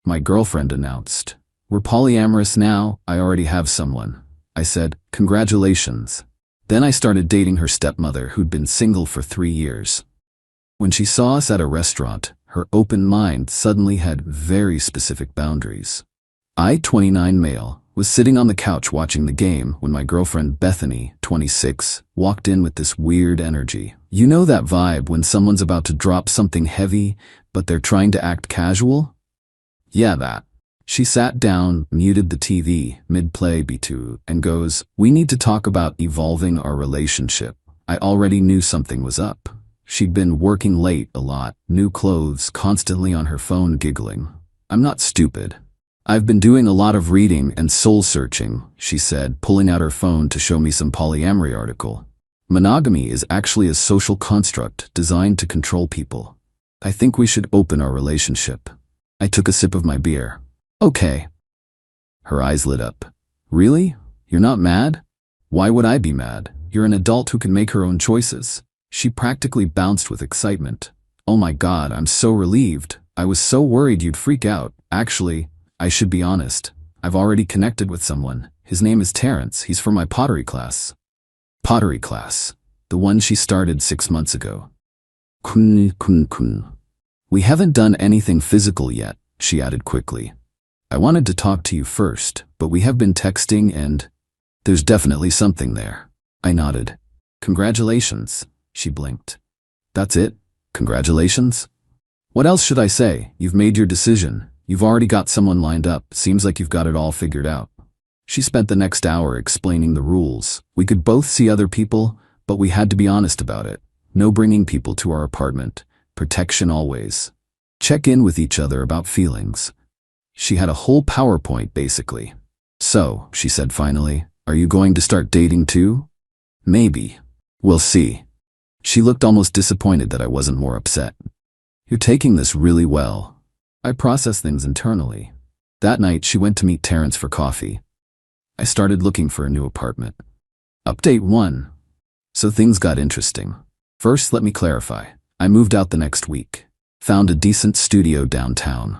my girlfriend announced. We're polyamorous now, I already have someone. I said, congratulations. Then I started dating her stepmother who'd been single for 3 years. When she saw us at a restaurant, her open mind suddenly had very specific boundaries. I, 29 male, was sitting on the couch watching the game when my girlfriend Bethany, 26, walked in with this weird energy. You know that vibe when someone's about to drop something heavy, but they're trying to act casual? Yeah, that. She sat down, muted the TV, mid-play B2, and goes, we need to talk about evolving our relationship. I already knew something was up. She'd been working late a lot, new clothes, constantly on her phone giggling. I'm not stupid. I've been doing a lot of reading and soul-searching, she said, pulling out her phone to show me some polyamory article. Monogamy is actually a social construct designed to control people. I think we should open our relationship. I took a sip of my beer. Okay. Her eyes lit up. Really? You're not mad? Why would I be mad? You're an adult who can make her own choices. She practically bounced with excitement. Oh my God, I'm so relieved. I was so worried you'd freak out. Actually, I should be honest. I've already connected with someone. His name is Terrence. He's from my pottery class. Pottery class. The one she started 6 months ago. Kun. We haven't done anything physical yet, she added quickly. I wanted to talk to you first, but we have been texting and there's definitely something there. I nodded. Congratulations, she blinked. That's it? Congratulations? What else should I say? You've made your decision. You've already got someone lined up. Seems like you've got it all figured out. She spent the next hour explaining the rules. We could both see other people, but we had to be honest about it. No bringing people to our apartment. Protection always. Check in with each other about feelings. She had a whole PowerPoint, basically. So, she said finally, are you going to start dating too? Maybe. We'll see. She looked almost disappointed that I wasn't more upset. You're taking this really well. I process things internally. That night, she went to meet Terrence for coffee. I started looking for a new apartment. Update 1. So things got interesting. First, let me clarify. I moved out the next week. Found a decent studio downtown.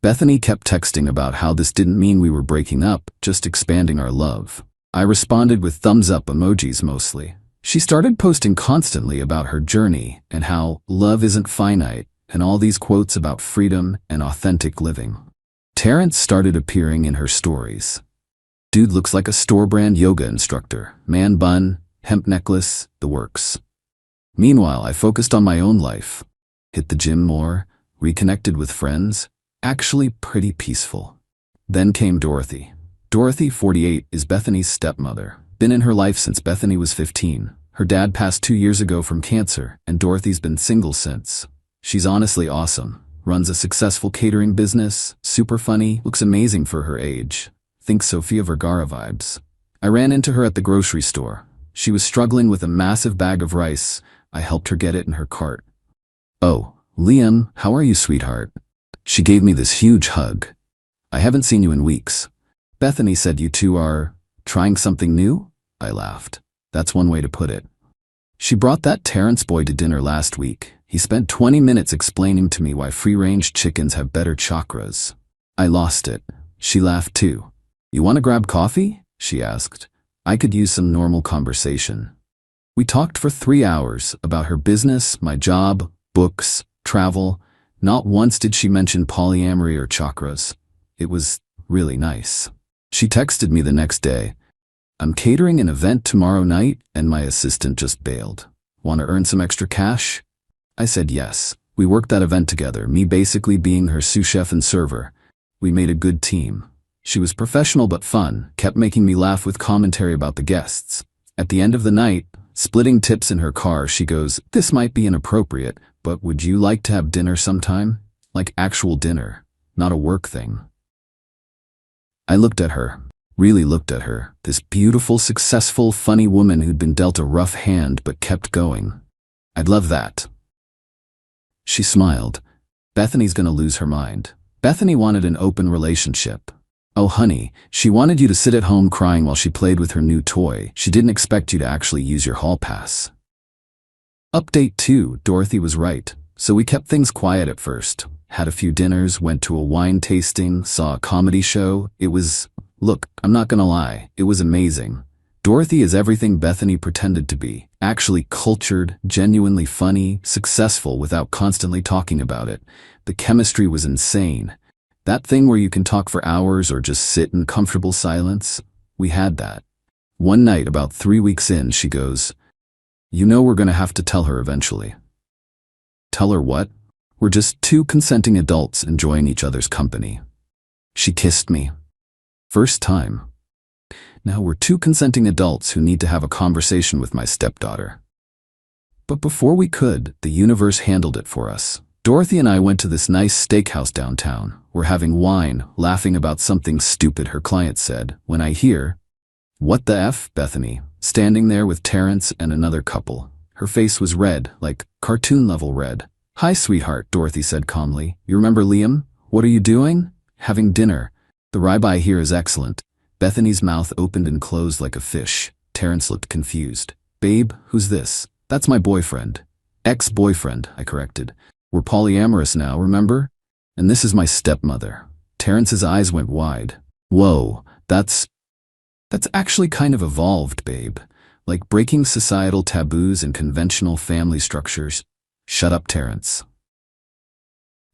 Bethany kept texting about how this didn't mean we were breaking up, just expanding our love. I responded with thumbs up emojis mostly. She started posting constantly about her journey and how love isn't finite and all these quotes about freedom and authentic living. Terrence started appearing in her stories. Dude looks like a store-brand yoga instructor. Man bun, hemp necklace, the works. Meanwhile, I focused on my own life. Hit the gym more, reconnected with friends. Actually pretty peaceful. Then came Dorothy. Dorothy, 48, is Bethany's stepmother. Been in her life since Bethany was 15. Her dad passed 2 years ago from cancer, and Dorothy's been single since. She's honestly awesome. Runs a successful catering business, super funny, looks amazing for her age. Think Sofia Vergara vibes. I ran into her at the grocery store. She was struggling with a massive bag of rice. I helped her get it in her cart. Oh, Liam, how are you, sweetheart? She gave me this huge hug. I haven't seen you in weeks. Bethany said you two are trying something new? I laughed. That's one way to put it. She brought that Terrence boy to dinner last week. He spent 20 minutes explaining to me why free-range chickens have better chakras. I lost it. She laughed too. You want to grab coffee? She asked. I could use some normal conversation. We talked for 3 hours about her business, my job, books, travel. Not once did she mention polyamory or chakras. It was really nice. She texted me the next day. I'm catering an event tomorrow night and my assistant just bailed. Want to earn some extra cash? I said yes. We worked that event together, me basically being her sous chef and server. We made a good team. She was professional but fun, kept making me laugh with commentary about the guests. At the end of the night, splitting tips in her car, she goes, "This might be inappropriate, but would you like to have dinner sometime? Like actual dinner, not a work thing." I looked at her, really looked at her, this beautiful, successful, funny woman who'd been dealt a rough hand but kept going. I'd love that. She smiled. Bethany's gonna lose her mind. Bethany wanted an open relationship. Oh honey, she wanted you to sit at home crying while she played with her new toy. She didn't expect you to actually use your hall pass. Update 2, Dorothy was right. So we kept things quiet at first. had a few dinners, went to a wine tasting, saw a comedy show. Look, I'm not gonna lie, it was amazing. Dorothy is everything Bethany pretended to be. Actually cultured, genuinely funny, successful without constantly talking about it. The chemistry was insane. That thing where you can talk for hours or just sit in comfortable silence, we had that. One night, about 3 weeks in, she goes, "You know we're gonna have to tell her eventually." Tell her what? We're just two consenting adults enjoying each other's company. She kissed me. First time. Now we're two consenting adults who need to have a conversation with my stepdaughter. But before we could, the universe handled it for us. Dorothy and I went to this nice steakhouse downtown. We're having wine, laughing about something stupid her client said, when I hear, "What the F, Bethany?" standing there with Terrence and another couple. Her face was red, like cartoon-level red. "Hi, sweetheart," Dorothy said calmly. "You remember Liam? What are you doing?" "Having dinner. The ribeye here is excellent." Bethany's mouth opened and closed like a fish. Terrence looked confused. "Babe, who's this?" "That's my boyfriend." "Ex-boyfriend," I corrected. "We're polyamorous now, remember? And this is my stepmother." Terrence's eyes went wide. "Whoa, that's actually kind of evolved, babe. Like breaking societal taboos and conventional family structures." "Shut up, Terrence."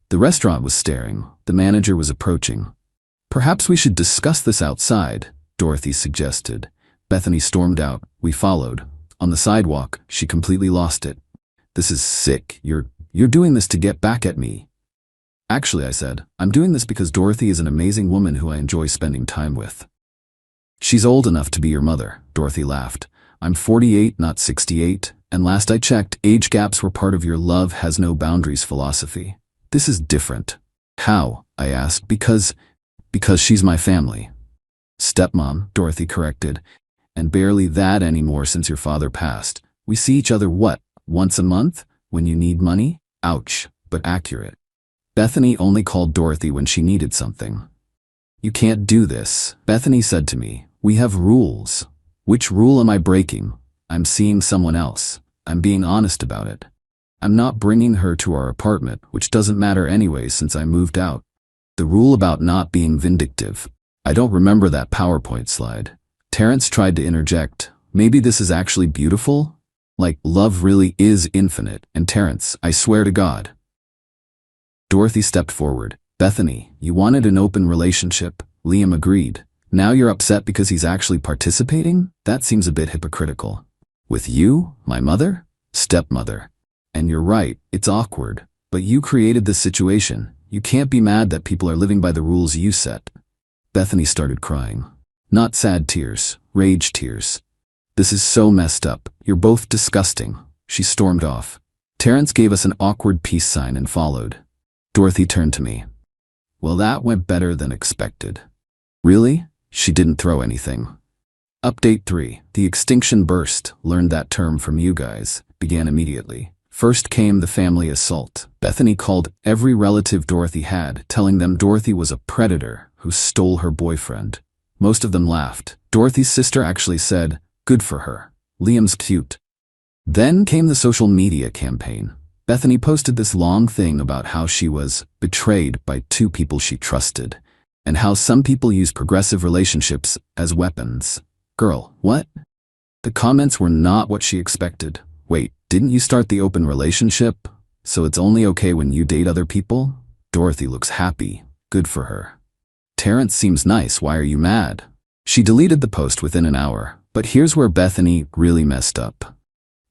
The restaurant was staring. The manager was approaching. "Perhaps we should discuss this outside," Dorothy suggested. Bethany stormed out. We followed. On the sidewalk, she completely lost it. "This is sick. You're doing this to get back at me." "Actually," I said, "I'm doing this because Dorothy is an amazing woman who I enjoy spending time with." "She's old enough to be your mother," Dorothy laughed. "I'm 48, not 68, and last I checked, age gaps were part of your love has no boundaries philosophy. This is different." "How?" I asked. Because she's my family." "Stepmom," Dorothy corrected. "And barely that anymore since your father passed. We see each other what, once a month? When you need money?" Ouch, but accurate. Bethany only called Dorothy when she needed something. "You can't do this," Bethany said to me. "We have rules." "Which rule am I breaking?" "I'm seeing someone else. I'm being honest about it. I'm not bringing her to our apartment, which doesn't matter anyway since I moved out. The rule about not being vindictive. I don't remember that PowerPoint slide." Terrence tried to interject. "Maybe this is actually beautiful? Like, love really is infinite." And Terrence, "I swear to God." Dorothy stepped forward. "Bethany, you wanted an open relationship." Liam agreed. "Now you're upset because he's actually participating? That seems a bit hypocritical." "With you? My mother?" "Stepmother. And you're right, it's awkward. But you created this situation. You can't be mad that people are living by the rules you set." Bethany started crying. Not sad tears, rage tears. "This is so messed up. You're both disgusting." She stormed off. Terrence gave us an awkward peace sign and followed. Dorothy turned to me. "Well, that went better than expected." "Really?" She didn't throw anything. Update 3. The extinction burst, learned that term from you guys, began immediately. First came the family assault. Bethany called every relative Dorothy had, telling them Dorothy was a predator who stole her boyfriend. Most of them laughed. Dorothy's sister actually said, "Good for her. Liam's cute." Then came the social media campaign. Bethany posted this long thing about how she was betrayed by two people she trusted, and how some people use progressive relationships as weapons. Girl, what? The comments were not what she expected. "Wait, didn't you start the open relationship? So it's only okay when you date other people?" "Dorothy looks happy. Good for her." "Terrence seems nice. Why are you mad?" She deleted the post within an hour, but here's where Bethany really messed up.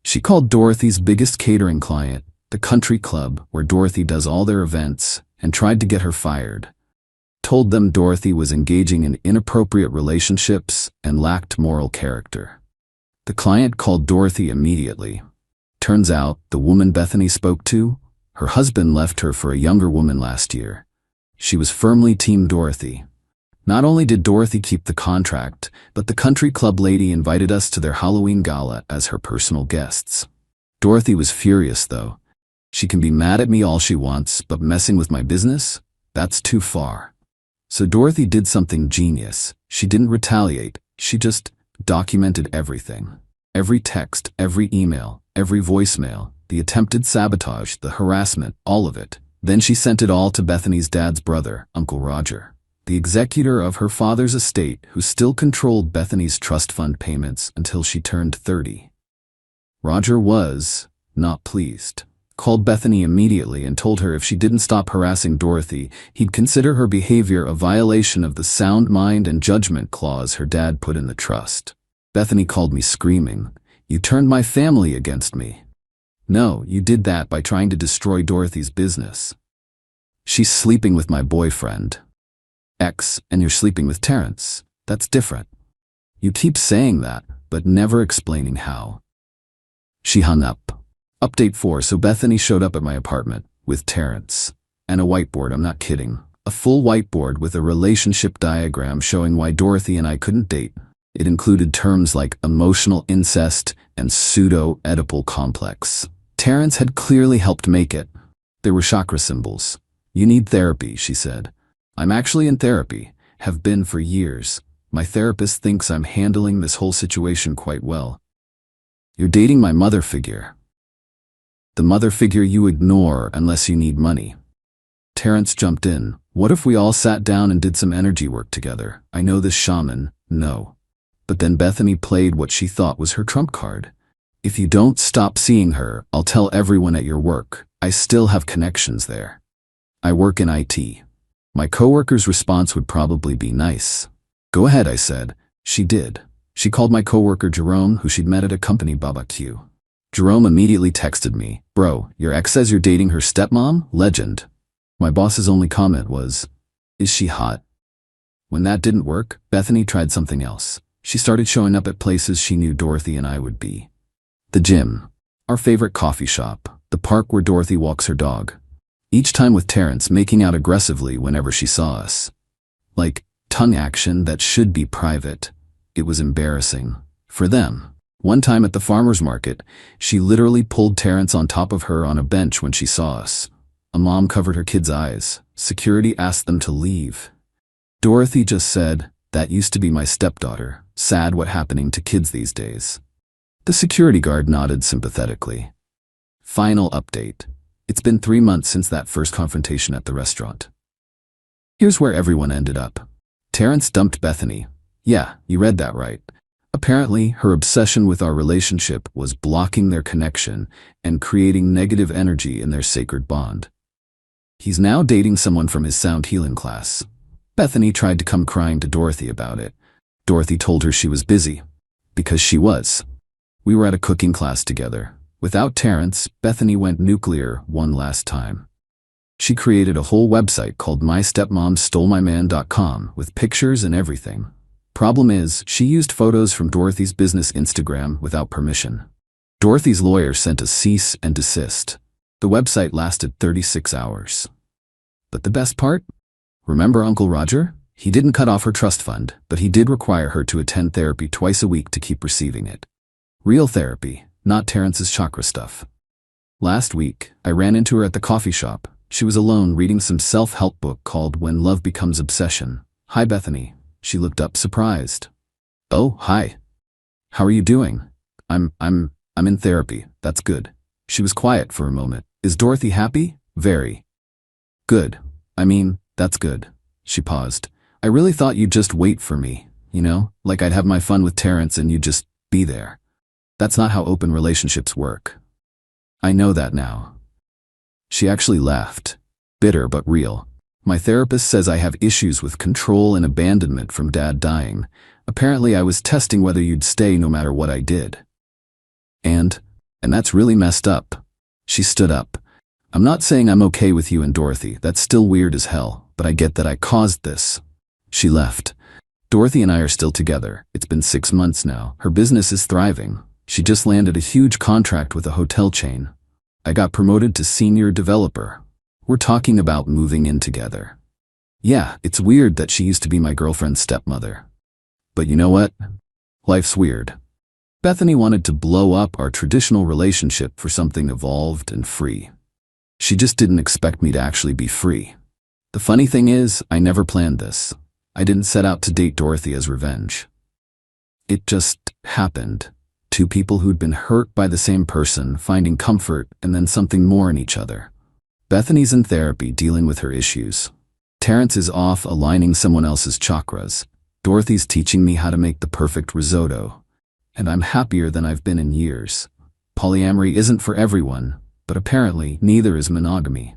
She called Dorothy's biggest catering client, the country club where Dorothy does all their events, and tried to get her fired. Told them Dorothy was engaging in inappropriate relationships and lacked moral character. The client called Dorothy immediately. Turns out, the woman Bethany spoke to, her husband left her for a younger woman last year. She was firmly Team Dorothy. Not only did Dorothy keep the contract, but the country club lady invited us to their Halloween gala as her personal guests. Dorothy was furious though. "She can be mad at me all she wants, but messing with my business? That's too far." So Dorothy did something genius. She didn't retaliate. She just documented everything. Every text, every email, every voicemail, the attempted sabotage, the harassment, all of it. Then she sent it all to Bethany's dad's brother, Uncle Roger, the executor of her father's estate who still controlled Bethany's trust fund payments until she turned 30. Roger was not pleased. Called Bethany immediately and told her if she didn't stop harassing Dorothy, he'd consider her behavior a violation of the sound mind and judgment clause her dad put in the trust. Bethany called me screaming, "You turned my family against me." "No, you did that by trying to destroy Dorothy's business. She's sleeping with my boyfriend, X, and you're sleeping with Terrence. That's different. You keep saying that, but never explaining how." She hung up. Update 4. So Bethany showed up at my apartment with Terrence and a whiteboard. I'm not kidding. A full whiteboard with a relationship diagram showing why Dorothy and I couldn't date. It included terms like emotional incest and pseudo-Oedipal complex. Terrence had clearly helped make it. There were chakra symbols. "You need therapy," she said. "I'm actually in therapy, have been for years. My therapist thinks I'm handling this whole situation quite well." "You're dating my mother figure. The mother figure you ignore unless you need money." Terrence jumped in. "What if we all sat down and did some energy work together? I know this shaman." "No." But then Bethany played what she thought was her trump card. "If you don't stop seeing her, I'll tell everyone at your work. I still have connections there. I work in IT. My coworker's response would probably be nice." "Go ahead," I said. She did. She called my coworker Jerome, who she'd met at a company barbecue. Jerome immediately texted me, "Bro, your ex says you're dating her stepmom? Legend." My boss's only comment was, "Is she hot?" When that didn't work, Bethany tried something else. She started showing up at places she knew Dorothy and I would be. The gym, our favorite coffee shop, the park where Dorothy walks her dog. Each time with Terrence making out aggressively whenever she saw us. Like, tongue action that should be private. It was embarrassing. For them. One time at the farmer's market, she literally pulled Terrence on top of her on a bench when she saw us. A mom covered her kids' eyes. Security asked them to leave. Dorothy just said, "That used to be my stepdaughter. Sad what happening to kids these days." The security guard nodded sympathetically. Final update. It's been 3 months since that first confrontation at the restaurant. Here's where everyone ended up. Terrence dumped Bethany. Yeah, you read that right. Apparently, her obsession with our relationship was blocking their connection and creating negative energy in their sacred bond. He's now dating someone from his sound healing class. Bethany tried to come crying to Dorothy about it. Dorothy told her she was busy. Because she was. We were at a cooking class together. Without Terrence, Bethany went nuclear one last time. She created a whole website called mystepmomstolемyman.com with pictures and everything. Problem is, she used photos from Dorothy's business Instagram without permission. Dorothy's lawyer sent a cease and desist. The website lasted 36 hours. But the best part? Remember Uncle Roger? He didn't cut off her trust fund, but he did require her to attend therapy twice a week to keep receiving it. Real therapy, not Terrence's chakra stuff. Last week, I ran into her at the coffee shop. She was alone reading some self-help book called When Love Becomes Obsession. "Hi, Bethany." She looked up surprised. "Oh, hi. How are you doing?" I'm in therapy. That's good." She was quiet for a moment. "Is Dorothy happy?" "Very. Good. That's good." She paused. "I really thought you'd just wait for me, like I'd have my fun with Terrence and you'd just be there. That's not how open relationships work." "I know that now." She actually laughed. Bitter but real. "My therapist says I have issues with control and abandonment from Dad dying. Apparently I was testing whether you'd stay no matter what I did. And that's really messed up." She stood up. "I'm not saying I'm okay with you and Dorothy. That's still weird as hell, but I get that I caused this." She left. Dorothy and I are still together. It's been 6 months now. Her business is thriving. She just landed a huge contract with a hotel chain. I got promoted to senior developer. We're talking about moving in together. Yeah, it's weird that she used to be my girlfriend's stepmother. But you know what? Life's weird. Bethany wanted to blow up our traditional relationship for something evolved and free. She just didn't expect me to actually be free. The funny thing is, I never planned this. I didn't set out to date Dorothy as revenge. It just happened. 2 people who'd been hurt by the same person, finding comfort and then something more in each other. Bethany's in therapy dealing with her issues. Terrence is off aligning someone else's chakras. Dorothy's teaching me how to make the perfect risotto. And I'm happier than I've been in years. Polyamory isn't for everyone, but apparently neither is monogamy.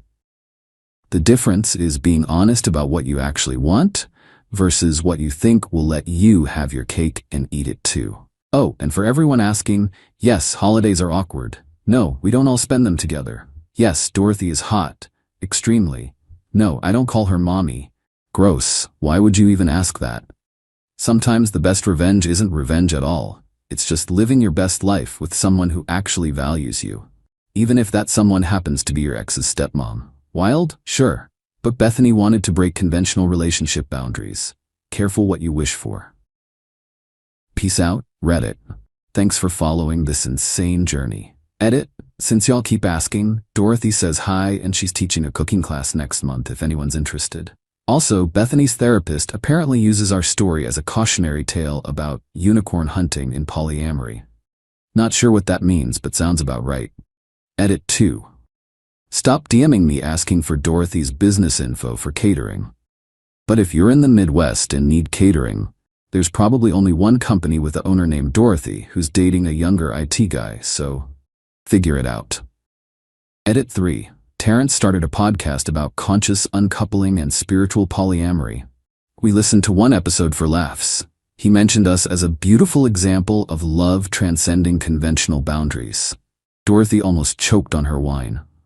The difference is being honest about what you actually want versus what you think will let you have your cake and eat it too. Oh, and for everyone asking, yes, holidays are awkward. No, we don't all spend them together. Yes, Dorothy is hot. Extremely. No, I don't call her mommy. Gross. Why would you even ask that? Sometimes the best revenge isn't revenge at all. It's just living your best life with someone who actually values you. Even if that someone happens to be your ex's stepmom. Wild? Sure. But Bethany wanted to break conventional relationship boundaries. Careful what you wish for. Peace out, Reddit. Thanks for following this insane journey. Edit. Since y'all keep asking, Dorothy says hi and she's teaching a cooking class next month if anyone's interested. Also, Bethany's therapist apparently uses our story as a cautionary tale about unicorn hunting in polyamory. Not sure what that means, but sounds about right. Edit 2. Stop DMing me asking for Dorothy's business info for catering. But if you're in the Midwest and need catering, there's probably only one company with the owner named Dorothy who's dating a younger IT guy, so figure it out. Edit 3. Terrence started a podcast about conscious uncoupling and spiritual polyamory. We listened to one episode for laughs. He mentioned us as a beautiful example of love transcending conventional boundaries. Dorothy almost choked on her wine.